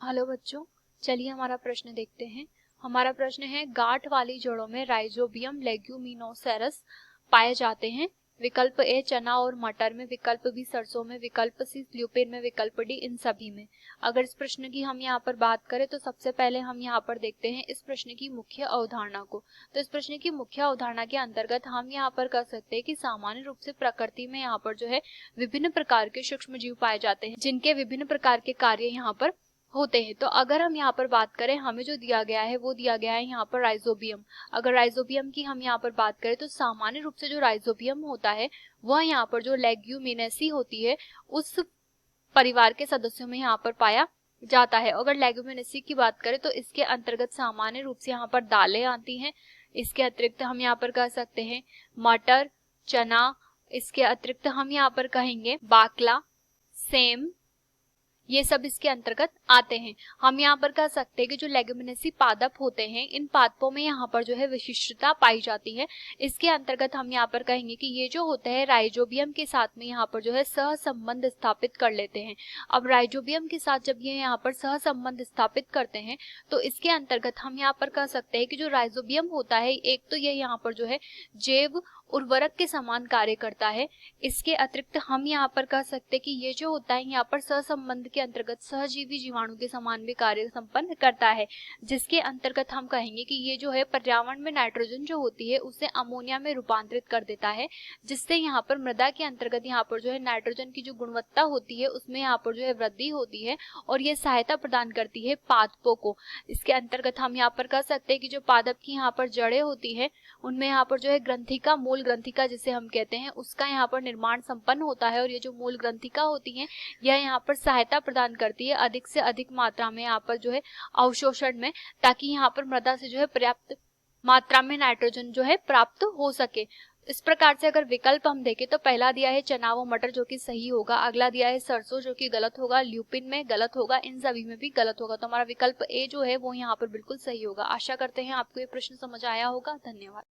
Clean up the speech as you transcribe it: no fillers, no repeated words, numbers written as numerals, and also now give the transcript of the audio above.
Hello बच्चों, चलिए हमारा प्रश्न देखते हैं। हमारा प्रश्न है, गांठ वाली जड़ों में राइजोबियम लेग्यूमिनोसेरस पाए जाते हैं। विकल्प ए चना और मटर में, विकल्प बी सरसों में, विकल्प सी ल्यूपिन में, विकल्प डी इन सभी में। अगर इस प्रश्न की हम यहाँ पर बात करें तो सबसे पहले हम यहाँ पर देखते हैं इस प्रश्न की मुख्य अवधारणा को। तो इस प्रश्न की मुख्य अवधारणा के अंतर्गत हम यहाँ पर कह सकते हैं कि सामान्य रूप से प्रकृति में यहाँ पर जो है विभिन्न प्रकार के सूक्ष्म जीव पाए जाते हैं, जिनके विभिन्न प्रकार के कार्य यहाँ पर होते हैं। तो अगर हम यहाँ पर बात करें, हमें जो दिया गया है वो दिया गया है यहाँ पर राइजोबियम। अगर राइजोबियम की हम यहाँ पर बात करें तो सामान्य रूप से जो राइजोबियम होता है वह यहाँ पर जो लेग्यूमिनेसी होती है उस परिवार के सदस्यों में यहाँ पर पाया जाता है। अगर लेग्यूमिनेसी की बात करें तो इसके अंतर्गत सामान्य रूप से यहाँ पर दालें आती हैं। इसके अतिरिक्त हम यहाँ पर कह सकते हैं मटर, चना। इसके अतिरिक्त हम यहाँ पर कहेंगे बाकला, सेम, ये सब इसके अंतर्गत आते हैं। हम यहाँ पर कह सकते हैं कि जो लेग्यूमिनेसी पादप होते हैं, इन पादपों में यहाँ पर जो है विशिष्टता पाई जाती है। इसके अंतर्गत हम यहाँ पर कहेंगे कि ये जो होते हैं राइजोबियम के साथ में यहाँ पर जो है सहसंबंध स्थापित कर लेते हैं। अब राइजोबियम के साथ जब ये यहाँ पर सहसंबंध स्थापित करते हैं तो इसके अंतर्गत हम यहाँ पर कह सकते हैं कि जो राइजोबियम होता है, एक तो ये यहाँ पर जो है जैव उर्वरक के समान कार्य करता है। इसके अतिरिक्त हम यहाँ पर कह सकते हैं कि ये जो होता है यहाँ पर सहसंबंध के अंतर्गत सहजीवी जीवाणु के समान भी कार्य संपन्न करता है, जिसके अंतर्गत हम कहेंगे कि ये जो है पर्यावरण में नाइट्रोजन जो होती है उसे अमोनिया में रूपांतरित कर देता है, जिससे यहाँ पर मृदा के अंतर्गत यहाँ पर जो है नाइट्रोजन की जो गुणवत्ता होती है उसमें यहाँ पर जो है वृद्धि होती है और ये सहायता प्रदान करती है पादपों को। इसके अंतर्गत हम यहाँ पर कह सकते हैं कि जो पादप की यहाँ पर जड़ें होती है उनमें यहाँ पर जो है ग्रंथिका, मूल ग्रंथिका जिसे हम कहते हैं, उसका यहाँ पर निर्माण संपन्न होता है। और ये जो मूल ग्रंथिका होती है यह यहाँ पर सहायता प्रदान करती है अधिक से अधिक मात्रा में यहाँ पर जो है अवशोषण में, ताकि यहाँ पर मृदा से जो है पर्याप्त मात्रा में नाइट्रोजन जो है प्राप्त हो सके। इस प्रकार से अगर विकल्प हम देखें तो पहला दिया है चना व मटर जो कि सही होगा, अगला दिया है सरसों जो कि गलत होगा, ल्यूपिन में गलत होगा, इन सभी में भी गलत होगा। तो हमारा विकल्प ए जो है वो यहाँ पर बिल्कुल सही होगा। आशा करते हैं आपको ये प्रश्न समझ आया होगा। धन्यवाद।